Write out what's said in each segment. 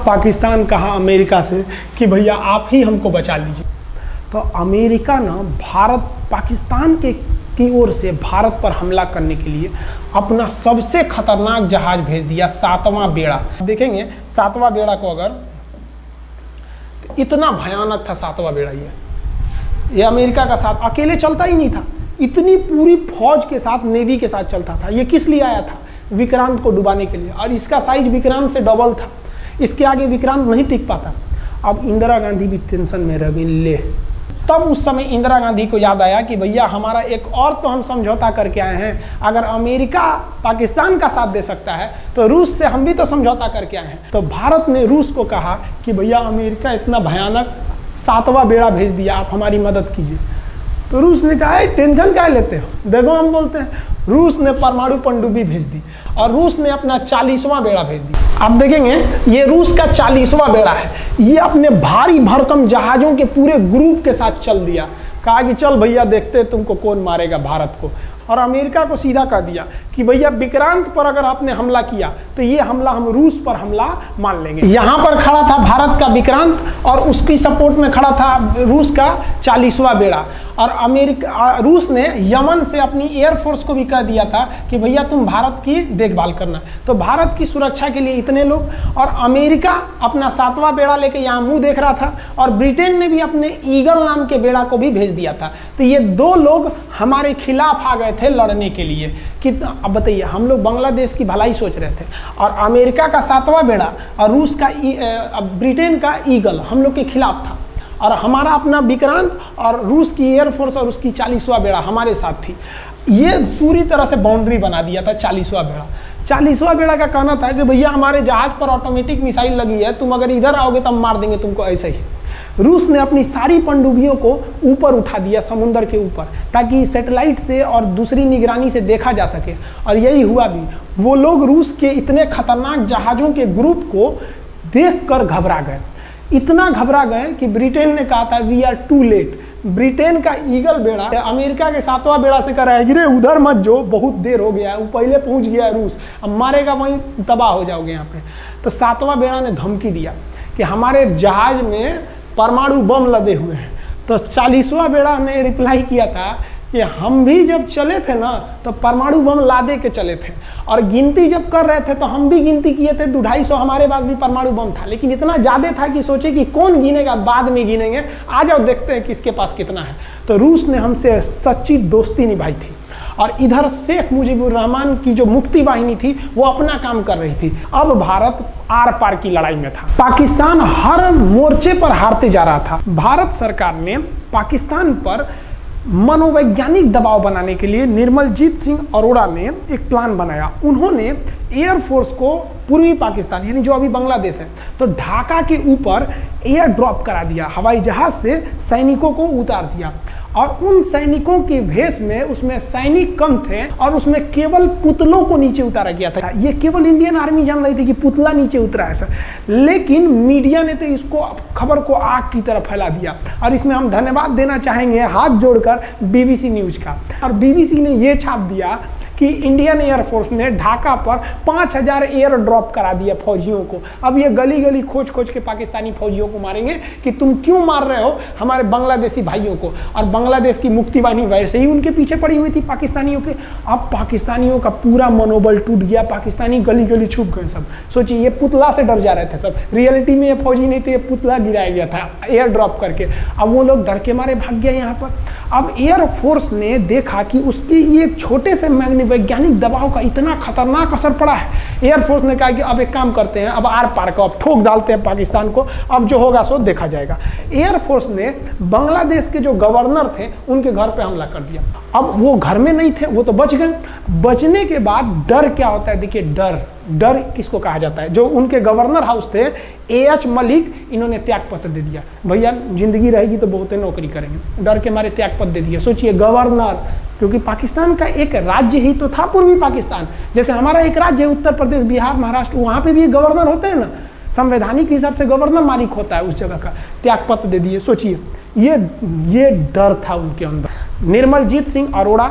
पाकिस्तान कहा अमेरिका से कि भैया आप ही हमको बचा लीजिए। तो अमेरिका ना भारत पाकिस्तान की ओर से भारत पर हमला करने के लिए अपना सबसे खतरनाक जहाज भेज दिया, 7वां बेड़ा। देखेंगे 7वां बेड़ा को, अगर इतना भयानक था 7वां बेड़ा, ये अमेरिका का साथ अकेले चलता ही नहीं था, इतनी पूरी फौज के साथ, नेवी के साथ चलता था। ये किस लिए आया था? विक्रांत को डुबाने के लिए, और इसका साइज विक्रांत से डबल था, इसके आगे विक्रांत नहीं टिक पाता। अब इंदिरा गांधी भी टेंशन में रह गई। ले, तब उस समय इंदिरा गांधी को याद आया कि भैया हमारा एक और तो हम समझौता करके आए हैं, अगर अमेरिका पाकिस्तान का साथ दे सकता है तो रूस से हम भी तो समझौता करके आए हैं। तो भारत ने रूस को कहा कि भैया अमेरिका इतना भयानक 7वां बेड़ा भेज दिया, आप हमारी मदद कीजिए। तो रूस ने कहा टेंशन क्या लेते हो, देखो हम बोलते हैं। रूस ने परमाणु पनडुब्बी भेज दी और रूस ने अपना 40वां बेड़ा भेज दिया। आप देखेंगे ये रूस का 40वां बेड़ा है। ये अपने भारी भरकम जहाजों के पूरे ग्रुप के साथ चल दिया, कहा कि चल भैया देखते तुमको कौन मारेगा भारत को। और अमेरिका को सीधा कह दिया कि भैया विक्रांत पर अगर आपने हमला किया तो ये हमला हम रूस पर हमला मान लेंगे। यहाँ पर खड़ा था भारत का विक्रांत और उसकी सपोर्ट में खड़ा था रूस का 40वां बेड़ा। और रूस ने यमन से अपनी एयरफोर्स को भी कह दिया था कि भैया तुम भारत की देखभाल करना। तो भारत की सुरक्षा के लिए इतने लोग, और अमेरिका अपना 7वां बेड़ा लेके यहाँ मुंह देख रहा था, और ब्रिटेन ने भी अपने ईगल नाम के बेड़ा को भी भेज दिया था। तो ये 2 लोग हमारे खिलाफ आ गए थे लड़ने के लिए कि अब बताइए, हम लोग बांग्लादेश की भलाई सोच रहे थे, और अमेरिका का 7वां बेड़ा और रूस का ब्रिटेन का ईगल हम लोग के खिलाफ था, और हमारा अपना विक्रांत और रूस की एयरफोर्स और उसकी 40वां बेड़ा हमारे साथ थी। ये पूरी तरह से बाउंड्री बना दिया था 40वां बेड़ा। 40वां बेड़ा का कहना था कि भैया हमारे जहाज पर ऑटोमेटिक मिसाइल लगी है, तुम अगर इधर आओगे तो हम मार देंगे तुमको ऐसे ही। रूस ने अपनी सारी पनडुब्बियों को ऊपर उठा दिया समुद्र के ऊपर, ताकि सैटेलाइट से और दूसरी निगरानी से देखा जा सके, और यही हुआ भी। वो लोग रूस के इतने खतरनाक जहाज़ों के ग्रुप को देखकर घबरा गए, इतना घबरा गए कि ब्रिटेन ने कहा था we are too late. Britain का ईगल बेड़ा अमेरिका के 7वां बेड़ा से कह रहा है गिरे उधर मत जो, बहुत देर हो गया है, वो पहले पहुंच गया है रूस, अब मारेगा वहीं तबाह हो जाओगे यहाँ पे। तो 7वां बेड़ा ने धमकी दिया कि हमारे जहाज में परमाणु बम लदे हुए हैं। तो 40वां बेड़ा ने रिप्लाई किया था कि हम भी जब चले थे ना तो परमाणु बम लादे के चले थे, और गिनती जब कर रहे थे तो हम भी गिनती किए थे, 250 हमारे पास भी परमाणु बम था, लेकिन इतना ज़्यादा था कि सोचे कि कौन गिनेगा, बाद में गिनेंगे, आ जाओ देखते हैं किसके पास कितना है। तो रूस ने हमसे सच्ची दोस्ती निभाई थी, और इधर शेख मुजीबुर रहमान की जो मुक्ति वाहिनी थी वो अपना काम कर रही थी। अब भारत आर पार की लड़ाई में था, पाकिस्तान हर मोर्चे पर हारते जा रहा था। भारत सरकार ने पाकिस्तान पर मनोवैज्ञानिक दबाव बनाने के लिए निर्मलजीत सिंह अरोड़ा ने एक प्लान बनाया। उन्होंने एयरफोर्स को पूर्वी पाकिस्तान यानी जो अभी बांग्लादेश है, तो ढाका के ऊपर एयर ड्रॉप करा दिया, हवाई जहाज से सैनिकों को उतार दिया, और उन सैनिकों के भेष में उसमें सैनिक कम थे, और उसमें केवल पुतलों को नीचे उतारा गया था। ये केवल इंडियन आर्मी जान रही थी कि पुतला नीचे उतरा है सर, लेकिन मीडिया ने तो इसको खबर को आग की तरह फैला दिया। और इसमें हम धन्यवाद देना चाहेंगे हाथ जोड़कर BBC न्यूज का। और BBC ने ये छाप दिया कि इंडियन एयरफोर्स ने ढाका पर 5000 एयर ड्रॉप करा दिया फौजियों को। अब ये गली गली खोज खोज के पाकिस्तानी फौजियों को मारेंगे कि तुम क्यों मार रहे हो हमारे बांग्लादेशी भाइयों को। और बांग्लादेश की मुक्ति वाहिनी वैसे ही उनके पीछे पड़ी हुई थी पाकिस्तानियों के। अब पाकिस्तानियों का पूरा मनोबल टूट गया, पाकिस्तानी गली गली छुप गए सब। सोचिए ये पुतला से डर जा रहे थे सब, रियलिटी में ये फौजी नहीं थे, ये पुतला गिराया गया था एयर ड्रॉप करके। अब वो लोग डर के मारे भाग गए यहाँ पर। अब एयरफोर्स ने देखा कि उसकी ये छोटे से वैज्ञानिक दबाव का इतना खतरनाक असर पड़ा है। एयरफोर्स ने कहा कि अब एक काम करते हैं, अब आर पार को अब ठोक डालते हैं पाकिस्तान को, अब जो होगा सो देखा जाएगा। एयरफोर्स ने बांग्लादेश के जो गवर्नर थे उनके घर पे हमला कर दिया। अब वो घर में नहीं थे, वो तो बच गए। बचने के बाद डर क्या होता है, देखिए डर किसको कहा जाता है। जो उनके गवर्नर हाउस थे AH मलिक, इन्होंने त्याग पत्र दे दिया, भैया जिंदगी रहेगी तो बहुत नौकरी करेंगे, डर के मारे त्याग पत्र दे दिया। सोचिए गवर्नर, क्योंकि पाकिस्तान का एक राज्य ही तो था पूर्वी पाकिस्तान, जैसे हमारा एक राज्य है उत्तर प्रदेश, बिहार, महाराष्ट्र, वहाँ पे भी गवर्नर होते हैं ना, संवैधानिक हिसाब से गवर्नर मालिक होता है उस जगह का। त्याग पत्र दे दिए। सोचिए ये डर था उनके अंदर। निर्मलजीत सिंह अरोड़ा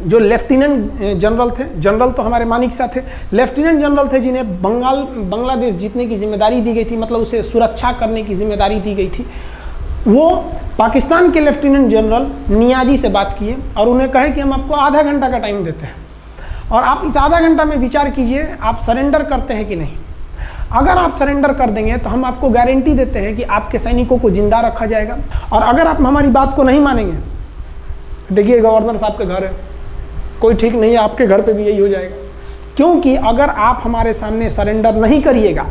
जो लेफ्टिनेंट जनरल थे, जनरल तो हमारे मानेकशॉ थे, लेफ्टिनेंट जनरल थे जिन्हें बांग्लादेश जीतने की जिम्मेदारी दी गई थी, मतलब उसे सुरक्षा करने की जिम्मेदारी दी गई थी। वो पाकिस्तान के लेफ्टिनेंट जनरल नियाजी से बात किए और उन्हें कहे कि हम आपको आधा घंटा का टाइम देते हैं और आप इस आधा घंटा में विचार कीजिए आप सरेंडर करते हैं कि नहीं। अगर आप सरेंडर कर देंगे तो हम आपको गारंटी देते हैं कि आपके सैनिकों को जिंदा रखा जाएगा, और अगर आप हमारी बात को नहीं मानेंगे, देखिए गवर्नर साहब के घर है, कोई ठीक नहीं है, आपके घर पे भी यही हो जाएगा। क्योंकि अगर आप हमारे सामने सरेंडर नहीं करिएगा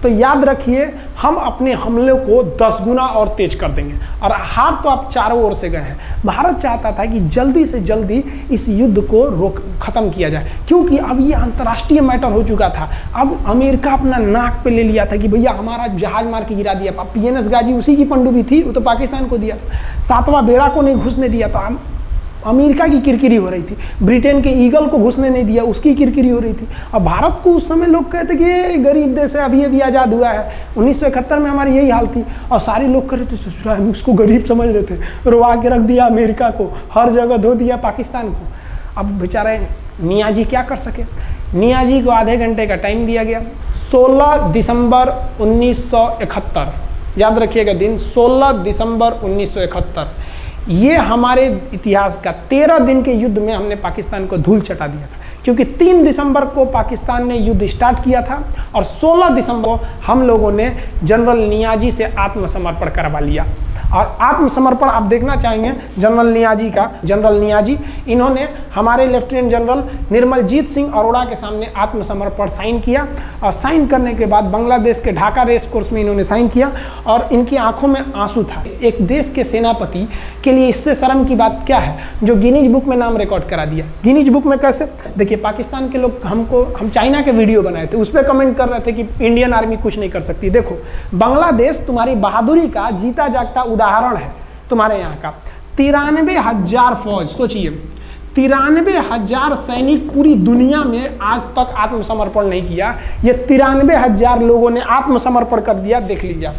तो याद रखिए हम अपने हमले को 10 गुना और तेज कर देंगे। और हार तो आप चारों ओर से गए हैं। भारत चाहता था कि जल्दी से जल्दी इस युद्ध को खत्म किया जाए, क्योंकि अब ये अंतर्राष्ट्रीय मैटर हो चुका था। अब अमेरिका अपना नाक पे ले लिया था कि भैया हमारा जहाज मार के गिरा दिया। PNS गाजी उसी की पनडुब्बी थी, वो तो पाकिस्तान को दिया। 7वां बेड़ा को नहीं घुसने दिया, तो अमेरिका की किरकिरी हो रही थी। ब्रिटेन के ईगल को घुसने नहीं दिया, उसकी किरकिरी हो रही थी। अब भारत को उस समय लोग कहते कि ये गरीब देश है, अभी अभी आज़ाद हुआ है। 1971 में हमारी यही हाल थी और सारे लोग कह रहे थे, हम उसको गरीब समझ रहे थे, रोवा के रख दिया अमेरिका को, हर जगह धो दिया पाकिस्तान को। अब बेचारे नियाजी क्या कर सके। नियाजी को आधे घंटे का टाइम दिया गया। 16 दिसंबर 1971, याद रखिएगा दिन, 16 दिसंबर 1971। ये हमारे इतिहास का 13 दिन के युद्ध में हमने पाकिस्तान को धूल चटा दिया था, क्योंकि 3 दिसंबर को पाकिस्तान ने युद्ध स्टार्ट किया था और 16 दिसंबर को हम लोगों ने जनरल नियाजी से आत्मसमर्पण करवा लिया। और आत्मसमर्पण आप देखना चाहेंगे जनरल नियाजी का। जनरल नियाजी इन्होंने हमारे लेफ्टिनेंट जनरल निर्मलजीत सिंह अरोड़ा के सामने आत्मसमर्पण साइन किया, और साइन करने के बाद बांग्लादेश के ढाका रेस कोर्स में इन्होंने साइन किया और इनकी आंखों में आंसू था। एक देश के सेनापति के लिए इससे शर्म की बात क्या है, जो गिनीज बुक में नाम रिकॉर्ड करा दिया। गिनीज बुक में कैसे, देखिए पाकिस्तान के लोग हम चाइना के वीडियो बनाए थे, उस पर कमेंट कर रहे थे कि इंडियन आर्मी कुछ नहीं कर सकती। देखो बांग्लादेश तुम्हारी बहादुरी का जीता जागता उदाहरण है। तुम्हारे यहाँ का 93,000 फौज, सोचिए 93,000 सैनिक पूरी दुनिया में आज तक आत्मसमर्पण नहीं किया। ये 93,000 लोगों ने आत्मसमर्पण कर दिया। देख लीजिए,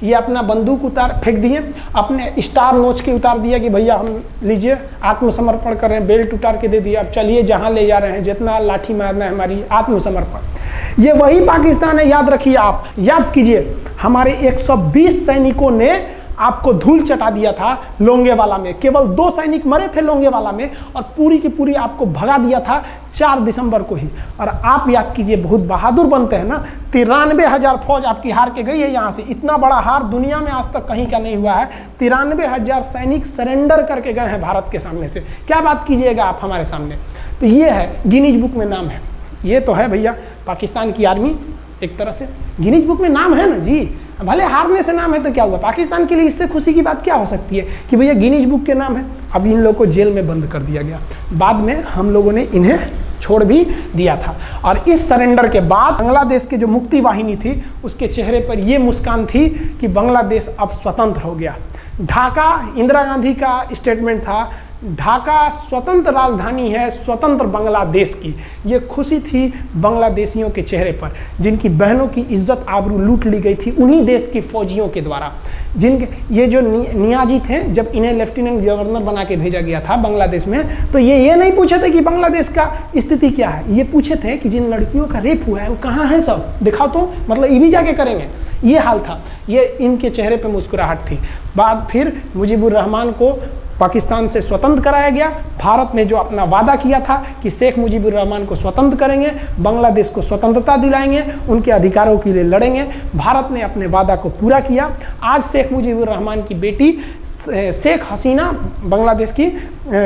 ये अपना बंदूक उतार फेंक दिए, अपने स्टार नोच के उतार दिया कि भैया हम लीजिए आत्मसमर्पण कर रहे हैं, बेल्ट उतार के दे दिया, अब चलिए जहाँ ले जा रहे हैं, जितना लाठी मारना है हमारी, आत्मसमर्पण। ये वही पाकिस्तान है, याद रखिए। आप याद कीजिए, हमारे 120 सैनिकों ने आपको धूल चटा दिया था लोंगेवाला में। केवल 2 सैनिक मरे थे लोंगेवाला में, और पूरी की पूरी आपको भगा दिया था 4 दिसंबर को ही। और आप याद कीजिए, बहुत बहादुर बनते हैं ना। 93,000 फौज आपकी हार के गई है यहाँ से। इतना बड़ा हार दुनिया में आज तक कहीं का नहीं हुआ है। 93,000 सैनिक सरेंडर करके गए हैं भारत के सामने से। क्या बात कीजिएगा आप हमारे सामने। तो ये है, गिनीज बुक में नाम है। ये तो है भैया पाकिस्तान की आर्मी, एक तरह से गिनीज बुक में नाम है ना जी। भले हारने से नाम है तो क्या हुआ, पाकिस्तान के लिए इससे खुशी की बात क्या हो सकती है कि भैया गिनीज बुक के नाम है। अब इन लोगों को जेल में बंद कर दिया गया। बाद में हम लोगों ने इन्हें छोड़ भी दिया था। और इस सरेंडर के बाद बांग्लादेश के जो मुक्ति वाहिनी थी, उसके चेहरे पर ये मुस्कान थी कि बांग्लादेश अब स्वतंत्र हो गया। ढाका इंदिरा गांधी का स्टेटमेंट था, ढाका स्वतंत्र राजधानी है स्वतंत्र बांग्लादेश की। ये खुशी थी बांग्लादेशियों के चेहरे पर, जिनकी बहनों की इज्जत आबरू लूट ली गई थी उन्हीं देश के फौजियों के द्वारा। जिनके ये जो नियाजी थे, जब इन्हें लेफ्टिनेंट गवर्नर बना के भेजा गया था बांग्लादेश में, तो ये नहीं पूछे थे कि बांग्लादेश का स्थिति क्या है। ये पूछे थे कि जिन लड़कियों का रेप हुआ है वो कहाँ है, सब दिखाओ तो, मतलब ये भी जाके करेंगे। ये हाल था। ये इनके चेहरे पे मुस्कुराहट थी। बाद फिर मुजीबुर रहमान को पाकिस्तान से स्वतंत्र कराया गया। भारत ने जो अपना वादा किया था कि शेख मुजीबुर रहमान को स्वतंत्र करेंगे, बांग्लादेश को स्वतंत्रता दिलाएंगे, उनके अधिकारों के लिए लड़ेंगे, भारत ने अपने वादा को पूरा किया। आज शेख मुजीबुर रहमान की बेटी शेख हसीना बांग्लादेश की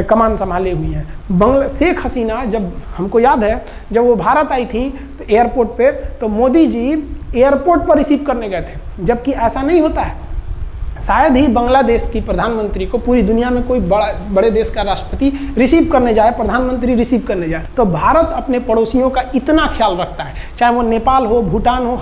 कमान संभाले हुई हैं। शेख हसीना, जब हमको याद है जब वो भारत आई थी तो एयरपोर्ट पे, तो मोदी जी एयरपोर्ट पर रिसीव करने गए थे, जबकि ऐसा नहीं होता है। शायद ही बांग्लादेश की प्रधानमंत्री को पूरी दुनिया में कोई बड़े देश का राष्ट्रपति रिसीव करने जाए, प्रधानमंत्री रिसीव करने जाए। तो भारत अपने पड़ोसियों का इतना ख्याल रखता है, चाहे वो नेपाल हो, भूटान हो,